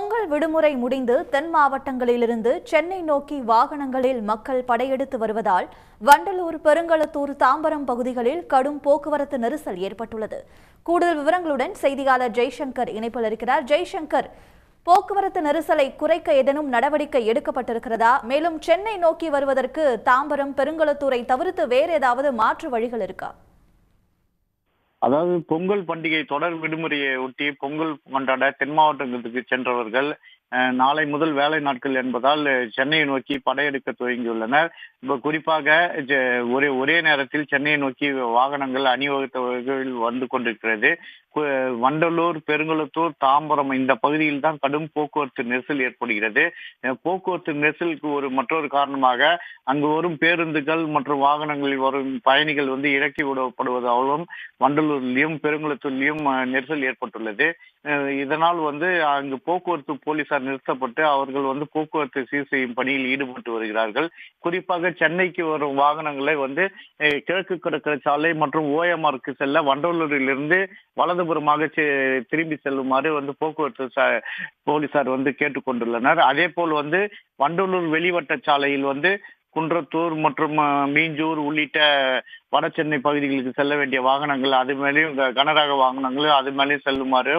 பொங்கல் விடுமுறை முடிந்து தென் மாவட்டங்களிலிருந்து சென்னை நோக்கி வாகனங்களில் மக்கள் படையெடுத்து வருவதால் வண்டலூர், பெருங்களத்தூர், தாம்பரம் பகுதிகளில் கடும் போக்குவரத்து நெரிசல் ஏற்பட்டுள்ளது. கூடுதல் விவரங்களுடன் செய்தியாளர் ஜெய்சங்கர் இணைப்பில் இருக்கிறார். ஜெய்சங்கர், போக்குவரத்து நெரிசலை குறைக்க ஏதேனும் நடவடிக்கை எடுக்கப்பட்டிருக்கிறதா? மேலும் சென்னை நோக்கி வருவதற்கு தாம்பரம், பெருங்களத்தூரை தவிர்த்து வேறு ஏதாவது மாற்று வழிகள் இருக்கா? அதாவது பொங்கல் பண்டிகை தொடர் விடுமுறையை ஒட்டி பொங்கல் கொண்டாட தென் மாவட்டங்களுக்கு சென்றவர்கள் நாளை முதல் வேலை நாட்கள் என்பதால் சென்னையை நோக்கி படையெடுக்க துவங்கியுள்ளனர். இப்ப குறிப்பாக ஒரே நேரத்தில் சென்னையை நோக்கி வாகனங்கள் அணிவகுத்தவர்கள் வந்து கொண்டிருக்கிறது. வண்டலூர், பெருங்களத்தூர், தாம்பரம் இந்த பகுதியில் தான் கடும் போக்குவரத்து நெரிசல் ஏற்படுகிறது. போக்குவரத்து நெரிசலுக்கு மற்றொரு காரணமாக அங்கு வரும் பேருந்துகள் மற்றும் வாகனங்களில் வரும் பயணிகள் இறக்கி விடப்படுவதாலும் வண்டலூர்லயும் பெருங்களத்தூர்லயும் நெரிசல் ஏற்பட்டுள்ளது. இதனால் அங்கு போக்குவரத்து போலீசார் நிறுத்தப்பட்டு அவர்கள் போக்குவரத்து சீர் செய்யும் பணியில் ஈடுபட்டு வருகிறார்கள். குறிப்பாக சென்னைக்கு வரும் வாகனங்களை கிழக்கு கடற்கரை சாலை மற்றும் ஓஎம்ஆருக்கு செல்ல வண்டலூரிலிருந்து வலதுபுறமாக திரும்பி செல்லுமாறு போக்குவரத்து போலீசார் கேட்டுக்கொண்டுள்ளனர். அதே போல் வண்டலூர் வெளிவட்ட சாலையில் குன்றத்தூர் மற்றும் மீஞ்சூர் உள்ளிட்ட வட சென்னை பகுதிகளுக்கு செல்ல வேண்டிய வாகனங்கள் அது மேலேயும் கனரக வாகனங்கள் அது மேலேயும் செல்லுமாறு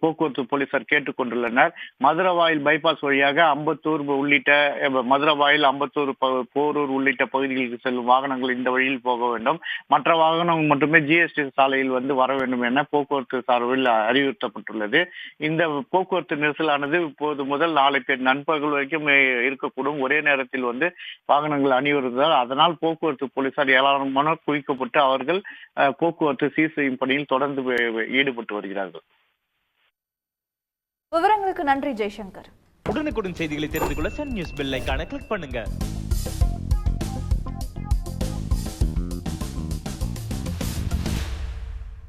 போக்குவரத்து போலீசார் கேட்டுக்கொண்டுள்ளனர். மதுரவாயில் பைபாஸ் வழியாக அம்பத்தூர் உள்ளிட்ட மதுரவாயில், அம்பத்தூர், போரூர் உள்ளிட்ட பகுதிகளுக்கு செல்லும் வாகனங்கள் இந்த வழியில் போக வேண்டும். மற்ற வாகனங்கள் மட்டுமே ஜிஎஸ்டி சாலையில் வர வேண்டும் என போக்குவரத்து சார்பில் அறிவுறுத்தப்பட்டுள்ளது. இந்த போக்குவரத்து நெரிசலானது இப்போது முதல் நாளை நண்பகல் வரைக்கும் இருக்கக்கூடும். ஒரே நேரத்தில் வாகனங்கள் அணிவருவதால் அதனால் போக்குவரத்து போலீசார் ஏராளமான குவிக்கப்பட்டு அவர்கள் போக்குவரத்து சீர் செய்யும் பணியில் தொடர்ந்து ஈடுபட்டு வருகிறார்கள். விவரங்களுக்கு நன்றி ஜெய்சங்கர். உடனுக்குடன் செய்திகளை தெரிந்து கொள்ள சன் நியூஸ் பெல் ஐகானை கிளிக் பண்ணுங்க.